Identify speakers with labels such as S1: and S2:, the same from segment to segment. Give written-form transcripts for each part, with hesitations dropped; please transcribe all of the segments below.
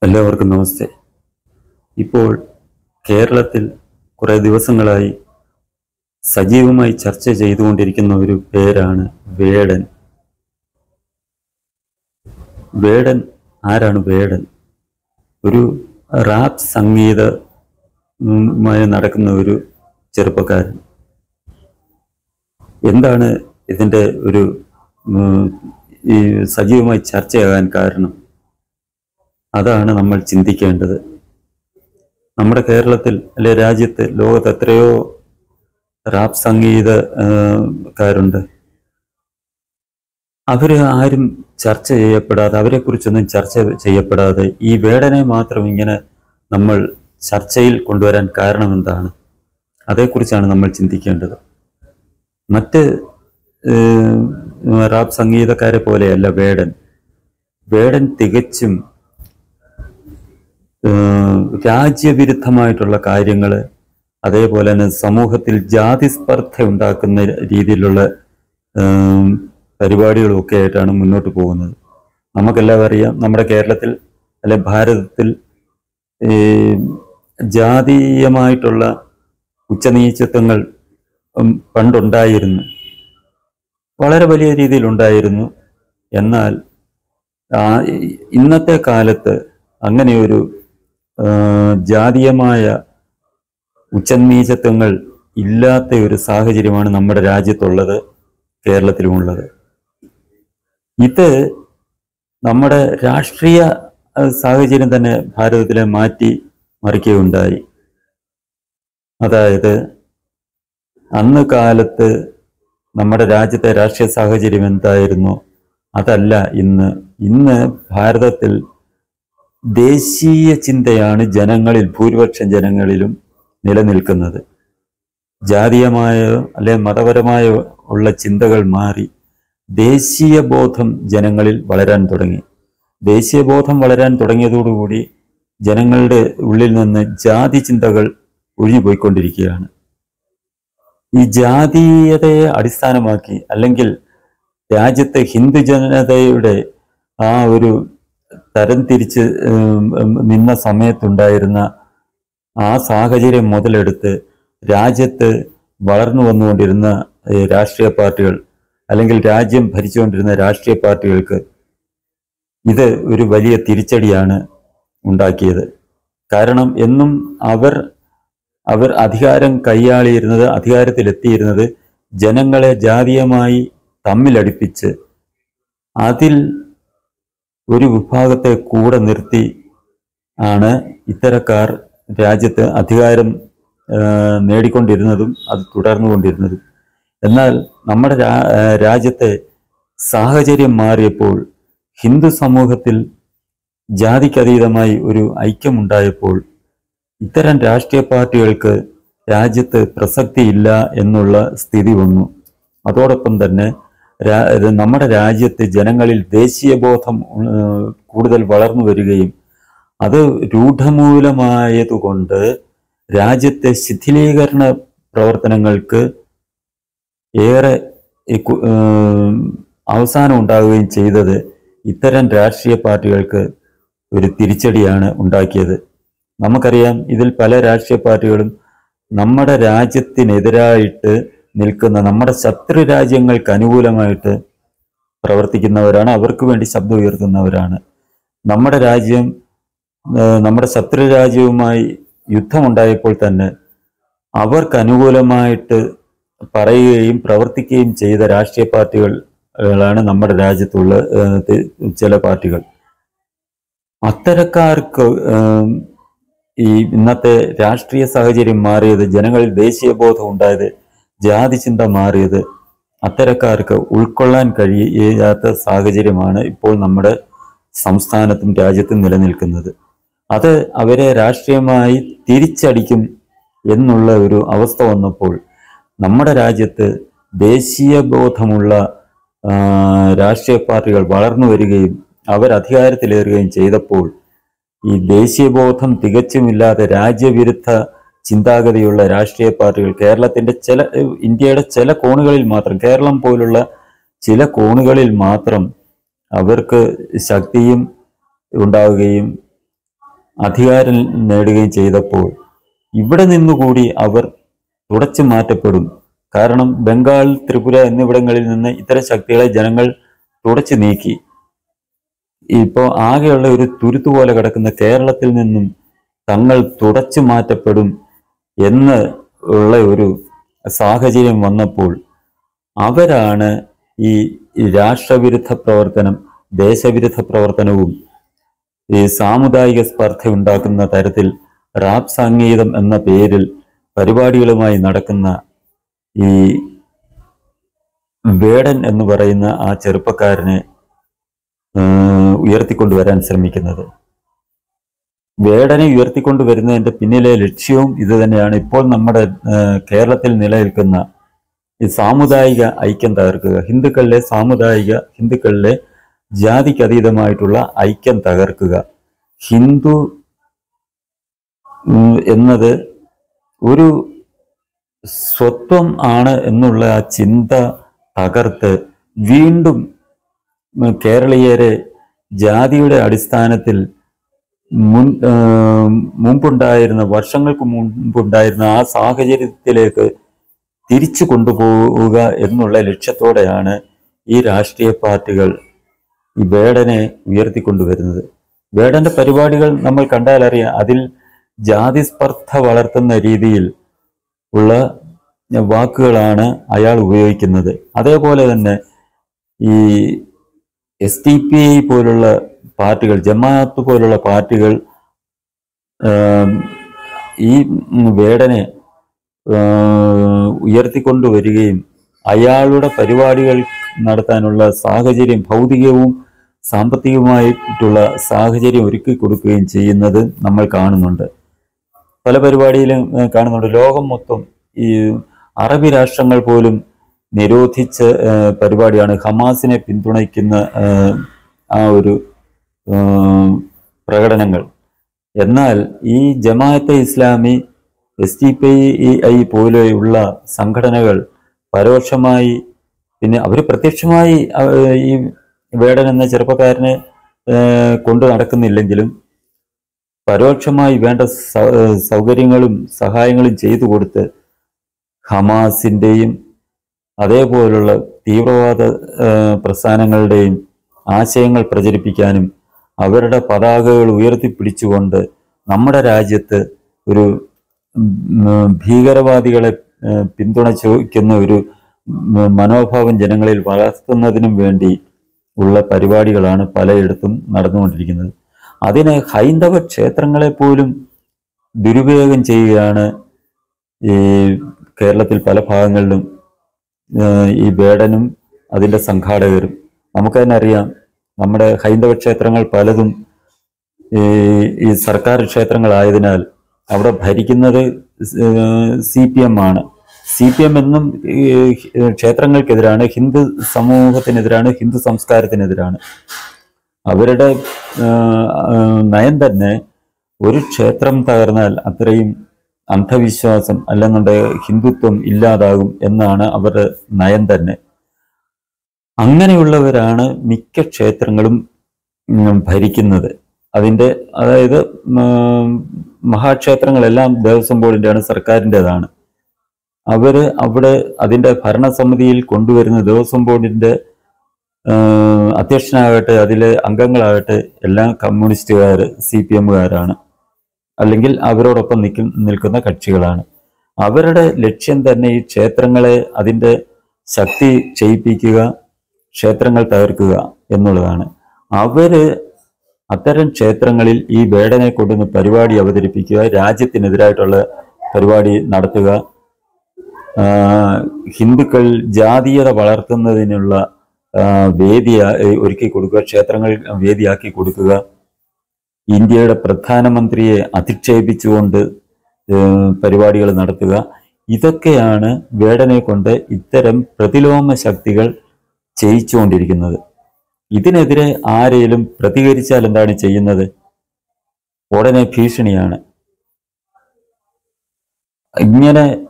S1: എല്ലാവർക്കും നമസ്തേ. ഇപ്പോൾ കേരളത്തിൽ കുറേ ദിവസങ്ങളായി സജീവമായി ചർച്ച ചെയ്തുകൊണ്ടിരിക്കുന്ന ഒരു പേരാണ് വേടൻ. വേടൻ ആരാണ്? വേടൻ ഒരു റാപ്പ് സംഗീതമായി നടക്കുന്ന ഒരു ചെറുപ്പക്കാരൻ. എന്താണ് ഇതിൻ്റെ ഒരു ഈ സജീവമായി ചർച്ചയാകാൻ കാരണം? അതാണ് നമ്മൾ ചിന്തിക്കേണ്ടത്. നമ്മുടെ കേരളത്തിൽ അല്ലെ രാജ്യത്ത്, ലോകത്ത് എത്രയോ റാപ്പ് സംഗീതക്കാരുണ്ട്. അവര് ആരും ചർച്ച ചെയ്യപ്പെടാതെ, അവരെക്കുറിച്ചൊന്നും ചർച്ച ചെയ്യപ്പെടാതെ ഈ വേടനെ മാത്രം ഇങ്ങനെ നമ്മൾ ചർച്ചയിൽ കൊണ്ടുവരാൻ കാരണം എന്താണ്? അതേക്കുറിച്ചാണ് നമ്മൾ ചിന്തിക്കേണ്ടത്. മറ്റ് റാപ്പ് സംഗീതക്കാരെ പോലെയല്ല വേടൻ. വേടൻ തികച്ചും രാജ്യവിരുദ്ധമായിട്ടുള്ള കാര്യങ്ങൾ, അതേപോലെ തന്നെ സമൂഹത്തിൽ ജാതി സ്പർദ്ധ ഉണ്ടാക്കുന്ന രീതിയിലുള്ള പരിപാടികളും ഒക്കെ ആയിട്ടാണ് മുന്നോട്ട് പോകുന്നത്. നമുക്കെല്ലാവരും അറിയാം, നമ്മുടെ കേരളത്തിൽ അല്ലെ ഭാരതത്തിൽ ജാതീയമായിട്ടുള്ള ഉച്ചനീചത്വങ്ങൾ പണ്ടുണ്ടായിരുന്നു, വളരെ വലിയ രീതിയിൽ ഉണ്ടായിരുന്നു. എന്നാൽ ഇന്നത്തെ കാലത്ത് അങ്ങനെയൊരു ജാതീയമായ ഉച്ചനീചത്വങ്ങൾ ഇല്ലാത്ത ഒരു സാഹചര്യമാണ് നമ്മുടെ രാജ്യത്തുള്ളത്, കേരളത്തിലുമുള്ളത്. ഇത് നമ്മുടെ രാഷ്ട്രീയ സാഹചര്യം തന്നെ ഭാരതത്തിലെ മാറ്റി മറിക്കുകയുണ്ടായി. അതായത് അന്ന് കാലത്ത് നമ്മുടെ രാജ്യത്തെ രാഷ്ട്രീയ സാഹചര്യം എന്തായിരുന്നോ അതല്ല ഇന്ന്. ഇന്ന് ഭാരതത്തിൽ ദേശീയ ചിന്തയാണ് ജനങ്ങളിൽ, ഭൂരിപക്ഷം ജനങ്ങളിലും നിലനിൽക്കുന്നത്. ജാതീയമായോ അല്ലെ മതപരമായോ ഉള്ള ചിന്തകൾ മാറി ദേശീയ ബോധം ജനങ്ങളിൽ വളരാൻ തുടങ്ങി. ദേശീയ ബോധം വളരാൻ തുടങ്ങിയതോടുകൂടി ജനങ്ങളുടെ ഉള്ളിൽ നിന്ന് ജാതി ചിന്തകൾ ഒഴിഞ്ഞുപോയിക്കൊണ്ടിരിക്കുകയാണ്. ഈ ജാതീയതയെ അടിസ്ഥാനമാക്കി, അല്ലെങ്കിൽ രാജ്യത്തെ ഹിന്ദു ജനതയുടെ ആ ഒരു തരം തിരിച്ച് നിന്ന സമയത്തുണ്ടായിരുന്ന ആ സാഹചര്യം മുതലെടുത്ത് രാജ്യത്ത് വളർന്നു വന്നുകൊണ്ടിരുന്ന രാഷ്ട്രീയ പാർട്ടികൾ, അല്ലെങ്കിൽ രാജ്യം ഭരിച്ചുകൊണ്ടിരുന്ന രാഷ്ട്രീയ പാർട്ടികൾക്ക് ഇത് ഒരു വലിയ തിരിച്ചടിയാണ് ഉണ്ടാക്കിയത്. കാരണം എന്നും അവർ അധികാരം കൈയാളിയിരുന്നത്, അധികാരത്തിലെത്തിയിരുന്നത് ജനങ്ങളെ ജാതീയമായി തമ്മിലടിപ്പിച്ച് അതിൽ ഒരു വിഭാഗത്തെ കൂടെ നിർത്തി ആണ് ഇത്തരക്കാർ രാജ്യത്ത് അധികാരം നേടിക്കൊണ്ടിരുന്നതും അത് തുടർന്നുകൊണ്ടിരുന്നതും. എന്നാൽ നമ്മുടെ രാജ്യത്തെ സാഹചര്യം മാറിയപ്പോൾ, ഹിന്ദു സമൂഹത്തിൽ ജാതിക്കതീതമായി ഒരു ഐക്യമുണ്ടായപ്പോൾ ഇത്തരം രാഷ്ട്രീയ പാർട്ടികൾക്ക് രാജ്യത്ത് പ്രസക്തിയില്ല എന്നുള്ള സ്ഥിതി വന്നു. അതോടൊപ്പം തന്നെ നമ്മുടെ രാജ്യത്ത് ജനങ്ങളിൽ ദേശീയബോധം കൂടുതൽ വളർന്നു വരികയും അത് രൂഢമൂലമായതുകൊണ്ട് രാജ്യത്തെ ശിഥിലീകരണ പ്രവർത്തനങ്ങൾക്ക് ഏറെ അവസാനം ഉണ്ടാവുകയും ചെയ്തത് ഇത്തരം രാഷ്ട്രീയ പാർട്ടികൾക്ക് ഒരു തിരിച്ചടിയാണ് ഉണ്ടാക്കിയത്. നമുക്കറിയാം, ഇതിൽ പല രാഷ്ട്രീയ പാർട്ടികളും നമ്മുടെ രാജ്യത്തിനെതിരായിട്ട് നിൽക്കുന്ന, നമ്മുടെ ശത്രു രാജ്യങ്ങൾക്ക് അനുകൂലമായിട്ട് പ്രവർത്തിക്കുന്നവരാണ്, അവർക്ക് വേണ്ടി ശബ്ദം ഉയർത്തുന്നവരാണ്. നമ്മുടെ രാജ്യം, നമ്മുടെ ശത്രു രാജ്യവുമായി യുദ്ധമുണ്ടായപ്പോൾ തന്നെ അവർക്ക് അനുകൂലമായിട്ട് പറയുകയും പ്രവർത്തിക്കുകയും ചെയ്ത രാഷ്ട്രീയ പാർട്ടികളാണ് നമ്മുടെ രാജ്യത്തുള്ള ചില പാർട്ടികൾ. അത്തരക്കാർക്ക് ഈ ഇന്നത്തെ രാഷ്ട്രീയ സാഹചര്യം മാറിയത്, ജനങ്ങളിൽ ദേശീയബോധം ഉണ്ടായത്, ജാതി ചിന്ത മാറിയത് അത്തരക്കാർക്ക് ഉൾക്കൊള്ളാൻ കഴിയാത്ത സാഹചര്യമാണ് ഇപ്പോൾ നമ്മുടെ സംസ്ഥാനത്തും രാജ്യത്തും നിലനിൽക്കുന്നത്. അത് അവരെ രാഷ്ട്രീയമായി തിരിച്ചടിക്കും എന്നുള്ള ഒരു അവസ്ഥ വന്നപ്പോൾ നമ്മുടെ രാജ്യത്ത് ദേശീയബോധമുള്ള രാഷ്ട്രീയ പാർട്ടികൾ വളർന്നു വരികയും അവർ അധികാരത്തിലേറുകയും ചെയ്തപ്പോൾ ഈ ദേശീയബോധം തികച്ചുമില്ലാതെ രാജ്യവിരുദ്ധ ചിന്താഗതിയുള്ള രാഷ്ട്രീയ പാർട്ടികൾ ഇന്ത്യയുടെ ചില കോണുകളിൽ മാത്രം, കേരളം പോലുള്ള ചില കോണുകളിൽ മാത്രം അവർക്ക് ശക്തിയും ഉണ്ടാവുകയും അധികാരം നേടുകയും ചെയ്തപ്പോൾ ഇവിടെ നിന്നുകൂടി അവർ തുടച്ചു മാറ്റപ്പെടും. കാരണം ബംഗാൾ, ത്രിപുര എന്നിവിടങ്ങളിൽ നിന്ന് ഇത്തരം ശക്തികളെ ജനങ്ങൾ തുടച്ചു നീക്കി. ഇപ്പോൾ ആകെയുള്ള ഒരു തുരുത്തു പോലെ കിടക്കുന്ന കേരളത്തിൽ നിന്നും തങ്ങൾ തുടച്ചു മാറ്റപ്പെടും എന്ന് ഉള്ള ഒരു സാഹചര്യം വന്നപ്പോൾ അവരാണ് ഈ രാഷ്ട്രവിരുദ്ധ പ്രവർത്തനം, ദേശവിരുദ്ധ പ്രവർത്തനവും ഈ സാമുദായിക സ്പർദ്ധ ഉണ്ടാക്കുന്ന തരത്തിൽ റാപ്പ് സംഗീതം എന്ന പേരിൽ പരിപാടികളുമായി നടക്കുന്ന ഈ വേടൻ എന്ന് പറയുന്ന ആ ചെറുപ്പക്കാരനെ ഉയർത്തിക്കൊണ്ടുവരാൻ ശ്രമിക്കുന്നത്. വേടനെ ഉയർത്തിക്കൊണ്ടുവരുന്നതിന്റെ പിന്നിലെ ലക്ഷ്യവും ഇത് തന്നെയാണ്. ഇപ്പോൾ നമ്മുടെ കേരളത്തിൽ നിലനിൽക്കുന്ന ഈ സാമുദായിക ഐക്യം തകർക്കുക, ഹിന്ദുക്കളിലെ ജാതിക്കതീതമായിട്ടുള്ള ഐക്യം തകർക്കുക. ഹിന്ദു എന്നത് ഒരു സ്വത്വം ആണ് എന്നുള്ള ആ ചിന്ത തകർത്ത് വീണ്ടും കേരളീയരെ ജാതിയുടെ അടിസ്ഥാനത്തിൽ വർഷങ്ങൾക്ക് മുമ്പുണ്ടായിരുന്ന ആ സാഹചര്യത്തിലേക്ക് തിരിച്ചു കൊണ്ടുപോവുക എന്നുള്ള ലക്ഷ്യത്തോടെയാണ് ഈ രാഷ്ട്രീയ പാർട്ടികൾ ഈ വേടനെ ഉയർത്തിക്കൊണ്ടുവരുന്നത്. വേടന്റെ പരിപാടികൾ നമ്മൾ കണ്ടാൽ അറിയാം, അതിൽ ജാതി സ്പർദ്ധ വളർത്തുന്ന രീതിയിൽ ഉള്ള വാക്കുകളാണ് അയാൾ ഉപയോഗിക്കുന്നത്. അതേപോലെ തന്നെ ഈ SDPI പോലുള്ള പാർട്ടികൾ, ജമാഅത്ത് പോലുള്ള പാർട്ടികൾ ഈ വേടനെ ഉയർത്തിക്കൊണ്ടുവരികയും അയാളുടെ പരിപാടികൾ നടത്താനുള്ള സാഹചര്യം, ഭൗതികവും സാമ്പത്തികവുമായിട്ടുള്ള സാഹചര്യം ഒരുക്കി കൊടുക്കുകയും ചെയ്യുന്നത് നമ്മൾ കാണുന്നുണ്ട്. പല പരിപാടിയിലും കാണുന്നുണ്ട്. ലോകം മൊത്തം ഈ അറബി രാഷ്ട്രങ്ങൾ പോലും നിരോധിച്ച പരിപാടിയാണ് ഹമാസിനെ പിന്തുണയ്ക്കുന്ന ആ ഒരു പ്രകടനങ്ങൾ. എന്നാൽ ഈ ജമാഅത്തെ ഇസ്ലാമി, SDPI പോലെയുള്ള സംഘടനകൾ പരോക്ഷമായി, പിന്നെ അവർ പ്രത്യക്ഷമായി ഈ വേടൻ എന്ന ചെറുപ്പക്കാരനെ കൊണ്ടു നടക്കുന്നില്ലെങ്കിലും പരോക്ഷമായി വേണ്ട സൗകര്യങ്ങളും സഹായങ്ങളും ചെയ്തു കൊടുത്ത് ഹമാസിൻ്റെയും അതേപോലുള്ള തീവ്രവാദ പ്രസ്ഥാനങ്ങളുടെയും ആശയങ്ങൾ പ്രചരിപ്പിക്കാനും അവരുടെ പതാകകൾ ഉയർത്തിപ്പിടിച്ചുകൊണ്ട് നമ്മുടെ രാജ്യത്ത് ഒരു ഭീകരവാദികളെ പിന്തുണയ്ക്കുന്ന ഒരു മനോഭാവം ജനങ്ങളിൽ വളർത്തുന്നതിനും വേണ്ടി ഉള്ള പരിപാടികളാണ് പലയിടത്തും നടന്നുകൊണ്ടിരിക്കുന്നത്. അതിന് ഹൈന്ദവ ക്ഷേത്രങ്ങളെ പോലും ദുരുപയോഗം ചെയ്യുകയാണ് ഈ കേരളത്തിൽ പല ഭാഗങ്ങളിലും ഈ വേടനും അതിൻ്റെ സംഘാടകരും. നമുക്ക് തന്നെ അറിയാം, നമ്മുടെ ഹൈന്ദവ ക്ഷേത്രങ്ങൾ പലതും ഈ സർക്കാർ ക്ഷേത്രങ്ങളായതിനാൽ അവിടെ ഭരിക്കുന്നത് CPM ആണ്. CPM എന്നും ക്ഷേത്രങ്ങൾക്കെതിരാണ്, ഹിന്ദു സമൂഹത്തിനെതിരാണ്, ഹിന്ദു സംസ്കാരത്തിനെതിരാണ്. അവരുടെ നയം തന്നെ ഒരു ക്ഷേത്രം തകർന്നാൽ അത്രയും അന്ധവിശ്വാസം അല്ലെന്നുണ്ടെങ്കിൽ ഹിന്ദുത്വം ഇല്ലാതാകും എന്നാണ് അവരുടെ നയം തന്നെ. അങ്ങനെയുള്ളവരാണ് മിക്ക ക്ഷേത്രങ്ങളും ഭരിക്കുന്നത്. അതായത് മഹാക്ഷേത്രങ്ങളെല്ലാം ദേവസ്വം ബോർഡിൻ്റെയാണ്, സർക്കാരിൻ്റെതാണ്. അവിടെ അതിൻ്റെ ഭരണസമിതിയിൽ കൊണ്ടുവരുന്ന ദേവസ്വം ബോർഡിൻ്റെ അധ്യക്ഷനാകട്ടെ അതിലെ അംഗങ്ങളാകട്ടെ എല്ലാം കമ്മ്യൂണിസ്റ്റുകാർ, CPMകാരാണ്, അല്ലെങ്കിൽ അവരോടൊപ്പം നിൽക്കുന്ന കക്ഷികളാണ്. അവരുടെ ലക്ഷ്യം തന്നെ ഈ ക്ഷേത്രങ്ങളെ അതിൻ്റെ ശക്തി ക്ഷയിപ്പിക്കുക, ക്ഷേത്രങ്ങൾ തകർക്കുക എന്നുള്ളതാണ്. അത്തരം ക്ഷേത്രങ്ങളിൽ ഈ വേടനെ കൊണ്ടുവന്ന് പരിപാടി അവതരിപ്പിക്കുക, രാജ്യത്തിനെതിരായിട്ടുള്ള പരിപാടി നടത്തുക, ഹിന്ദുക്കൾ ജാതീയത വളർത്തുന്നതിനുള്ള ഒരുക്കി കൊടുക്കുക, ക്ഷേത്രങ്ങൾ വേദിയാക്കി കൊടുക്കുക, ഇന്ത്യയുടെ പ്രധാനമന്ത്രിയെ അധിക്ഷേപിച്ചുകൊണ്ട് പരിപാടികൾ നടത്തുക. ഇതൊക്കെയാണ് വേടനെ കൊണ്ട് ഇത്തരം പ്രതിലോമ ശക്തികൾ ചെയ്യിച്ചുകൊണ്ടിരിക്കുന്നത്. ഇതിനെതിരെ ആരെങ്കിലും പ്രതികരിച്ചാൽ എന്താണ് ചെയ്യുന്നത്? ഉടനെ ഭീഷണിയാണ്.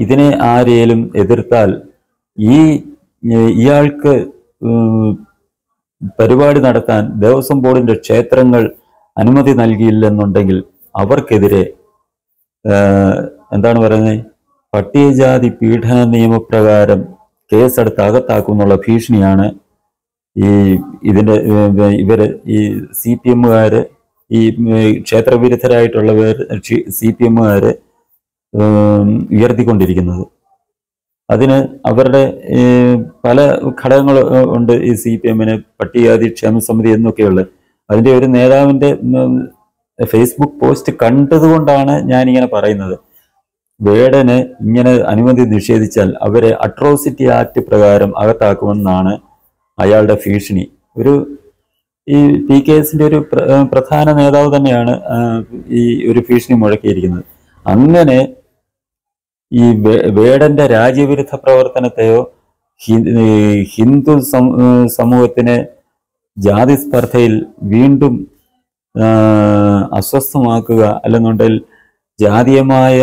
S1: ഇതിനെ ആരെങ്കിലും എതിർത്താൽ ഇയാൾക്ക് പരിപാടി നടത്താൻ ദേവസ്വം ബോർഡിന്റെ ക്ഷേത്രങ്ങൾ അനുമതി നൽകിയില്ലെന്നുണ്ടെങ്കിൽ അവർക്കെതിരെ എന്താണ് പറയുന്നത്, പട്ടികജാതി പീഡന നിയമപ്രകാരം കേസെടുത്ത് അകത്താക്കും എന്നുള്ള ഭീഷണിയാണ് ഇവര് ഈ CPM-കാര്, ഈ ക്ഷേത്രവിരുദ്ധരായിട്ടുള്ളവർ CPM-കാര് ഉയർത്തിക്കൊണ്ടിരിക്കുന്നത്. അതിന് അവരുടെ പല ഘടകങ്ങൾ ഉണ്ട്. ഈ CPM-ന് പട്ടികജാതി ക്ഷേമ സമിതി എന്നൊക്കെയുള്ളത്. അതിന്റെ ഒരു നേതാവിന്റെ ഫേസ്ബുക്ക് പോസ്റ്റ് കണ്ടതുകൊണ്ടാണ് ഞാനിങ്ങനെ പറയുന്നത്. വേടന് ഇങ്ങനെ അനുമതി നിഷേധിച്ചാൽ അവരെ അട്രോസിറ്റി ആക്ട് പ്രകാരം അകത്താക്കുമെന്നാണ് അയാളുടെ ഭീഷണി. ഈ PKSന്റെ ഒരു പ്രധാന നേതാവ് തന്നെയാണ് ഈ ഒരു ഭീഷണി മുഴക്കിയിരിക്കുന്നത്. അങ്ങനെ ഈ വേടന്റെ രാജ്യവിരുദ്ധ പ്രവർത്തനത്തെയോ ഹിന്ദു സമൂഹത്തിനെ ജാതി സ്പർദ്ധയിൽ വീണ്ടും അസ്വസ്ഥമാക്കുക, അല്ലെന്നുണ്ടെങ്കിൽ ജാതീയമായ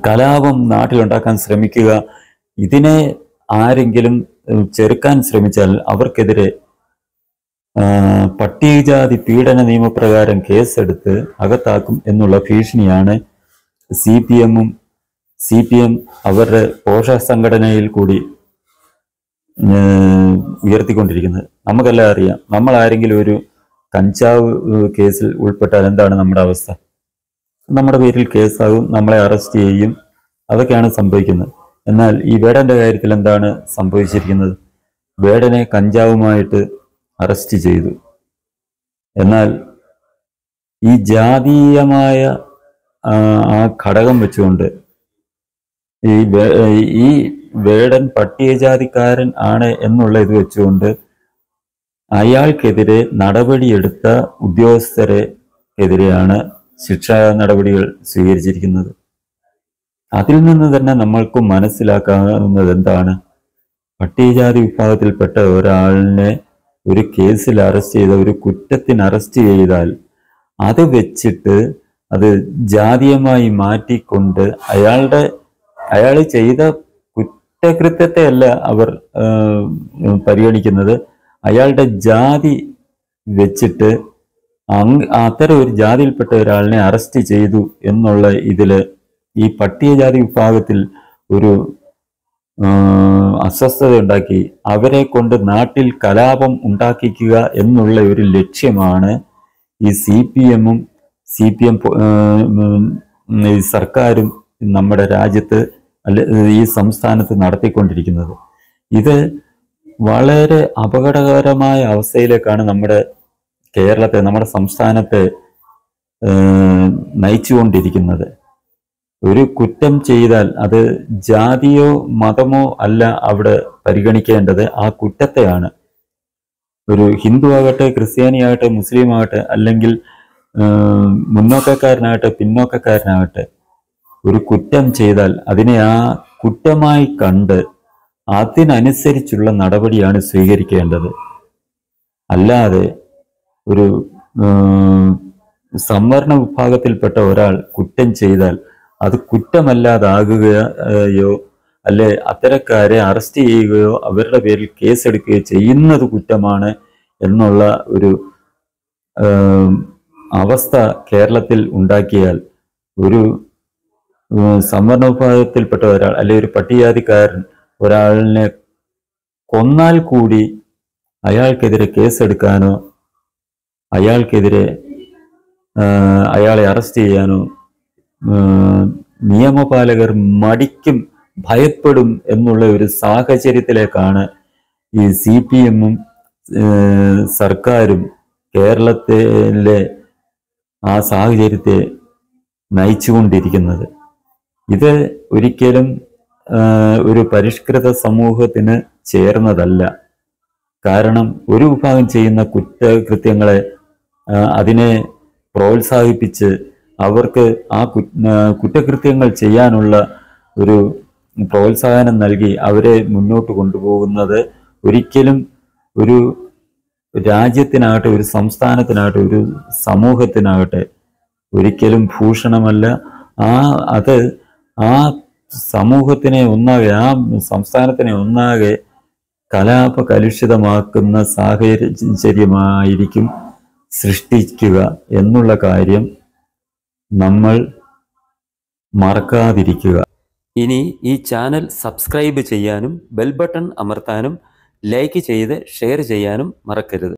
S1: കലാപം നാട്ടിലുണ്ടാക്കാൻ ശ്രമിക്കുക, ഇതിനെ ആരെങ്കിലും ചെറുക്കാൻ ശ്രമിച്ചാൽ അവർക്കെതിരെ പട്ടികജാതി പീഡന നിയമപ്രകാരം കേസെടുത്ത് അകത്താക്കും എന്നുള്ള ഭീഷണിയാണ് CPM അവരുടെ പോഷക സംഘടനയിൽ കൂടി ഉയർത്തിക്കൊണ്ടിരിക്കുന്നത്. നമുക്കെല്ലാം അറിയാം, നമ്മൾ ആരെങ്കിലും ഒരു കഞ്ചാവ് കേസിൽ ഉൾപ്പെട്ടാൽ എന്താണ് നമ്മുടെ അവസ്ഥ? നമ്മുടെ പേരിൽ കേസാകും, നമ്മളെ അറസ്റ്റ് ചെയ്യും, അതൊക്കെയാണ് സംഭവിക്കുന്നത്. എന്നാൽ ഈ വേടന്റെ കാര്യത്തിൽ എന്താണ് സംഭവിച്ചിരിക്കുന്നത്? വേടനെ കഞ്ചാവുമായിട്ട് അറസ്റ്റ് ചെയ്തു. എന്നാൽ ഈ ജാതീയമായ ആ ഘടകം വെച്ചുകൊണ്ട് ഈ വേടൻ പട്ടികജാതിക്കാരൻ ആണ് എന്നുള്ള ഇത് വെച്ചുകൊണ്ട് അയാൾക്കെതിരെ നടപടിയെടുത്ത ഉദ്യോഗസ്ഥരെ എതിരെയാണ് ശിക്ഷാ നടപടികൾ സ്വീകരിച്ചിരിക്കുന്നത്. അതിൽ നിന്ന് തന്നെ നമ്മൾക്ക് മനസ്സിലാക്കാവുന്നത് എന്താണ്? പട്ടികജാതി വിഭാഗത്തിൽപ്പെട്ട ഒരാളിനെ ഒരു കേസിൽ അറസ്റ്റ് ചെയ്ത, ഒരു കുറ്റത്തിന് അറസ്റ്റ് ചെയ്താൽ അത് വെച്ചിട്ട് അത് ജാതീയമായി മാറ്റിക്കൊണ്ട് അയാൾ ചെയ്ത കുറ്റകൃത്യത്തെ അല്ല അവർ പരിഗണിക്കുന്നത്, അയാളുടെ ജാതി വെച്ചിട്ട് അത്തരം ഒരു ജാതിയിൽപ്പെട്ട ഒരാളിനെ അറസ്റ്റ് ചെയ്തു എന്നുള്ള ഇതില് ഈ പട്ടികജാതി വിഭാഗത്തിൽ ഒരു അസ്വസ്ഥത ഉണ്ടാക്കി അവരെ കൊണ്ട് നാട്ടിൽ കലാപം ഉണ്ടാക്കിക്കുക എന്നുള്ള ഒരു ലക്ഷ്യമാണ് ഈ CPM സർക്കാരും നമ്മുടെ രാജ്യത്ത് ഈ സംസ്ഥാനത്ത് നടത്തിക്കൊണ്ടിരിക്കുന്നത്. ഇത് വളരെ അപകടകരമായ അവസ്ഥയിലേക്കാണ് നമ്മുടെ കേരളത്തെ, നമ്മുടെ സംസ്ഥാനത്തെ നയിച്ചുകൊണ്ടിരിക്കുന്നത്. ഒരു കുറ്റം ചെയ്താൽ അത് ജാതിയോ മതമോ അല്ല അവിടെ പരിഗണിക്കേണ്ടത്, ആ കുറ്റത്തെയാണ്. ഒരു ഹിന്ദു ആകട്ടെ, ക്രിസ്ത്യാനിയാകട്ടെ, മുസ്ലിം ആകട്ടെ, അല്ലെങ്കിൽ മുന്നോക്കക്കാരനാകട്ടെ, പിന്നോക്കക്കാരനാകട്ടെ, ഒരു കുറ്റം ചെയ്താൽ അതിനെ ആ കുറ്റമായി കണ്ട് അതിനനുസരിച്ചുള്ള നടപടിയാണ് സ്വീകരിക്കേണ്ടത്. അല്ലാതെ ഒരു സംവരണ വിഭാഗത്തിൽപ്പെട്ട ഒരാൾ കുറ്റം ചെയ്താൽ അത് കുറ്റമല്ലാതാകുകയോ അല്ലെ അത്തരക്കാരെ അറസ്റ്റ് ചെയ്യുകയോ അവരുടെ പേരിൽ കേസെടുക്കുകയോ ചെയ്യുന്നത് കുറ്റമാണ് എന്നുള്ള ഒരു അവസ്ഥ കേരളത്തിൽ ഉണ്ടാക്കിയാൽ ഒരു സംവരണ വിഭാഗത്തിൽപ്പെട്ട ഒരാൾ അല്ലെ ഒരു പട്ടികജാതിക്കാരൻ ഒരാളിനെ കൊന്നാൽ കൂടി അയാൾക്കെതിരെ കേസെടുക്കാനോ അയാളെ അറസ്റ്റ് ചെയ്യാനോ നിയമപാലകർ മടിക്കും, ഭയപ്പെടും എന്നുള്ള ഒരു സാഹചര്യത്തിലേക്കാണ് ഈ CPM-ഉം സർക്കാരും കേരളത്തിലെ ആ സാഹചര്യത്തെ നയിച്ചുകൊണ്ടിരിക്കുന്നത്. ഇത് ഒരിക്കലും ഒരു പരിഷ്കൃത സമൂഹത്തിന് ചേർന്നതല്ല. കാരണം ഒരു വിഭാഗം ചെയ്യുന്ന കുറ്റകൃത്യങ്ങളെ അതിനെ പ്രോത്സാഹിപ്പിച്ച് അവർക്ക് ആ കുറ്റകൃത്യങ്ങൾ ചെയ്യാനുള്ള ഒരു പ്രോത്സാഹനം നൽകി അവരെ മുന്നോട്ട് കൊണ്ടുപോകുന്നത് ഒരിക്കലും ഒരു രാജ്യത്തിനാകട്ടെ, ഒരു സംസ്ഥാനത്തിനാകട്ടെ, ഒരു സമൂഹത്തിനാകട്ടെ ഒരിക്കലും ഭൂഷണമല്ല. അത് ആ സമൂഹത്തിനെ ഒന്നാകെ, ആ സംസ്ഥാനത്തിനെ ഒന്നാകെ കലുഷിതമാക്കുന്ന സാഹചര്യമായിരിക്കും സൃഷ്ടിക്കുക എന്നുള്ള കാര്യം നമ്മൾ മറക്കാതിരിക്കുക. ഇനി ഈ ചാനൽ സബ്സ്ക്രൈബ് ചെയ്യാനും ബെൽ ബട്ടൺ അമർത്താനും ലൈക്ക് ചെയ്ത് ഷെയർ ചെയ്യാനും മറക്കരുത്.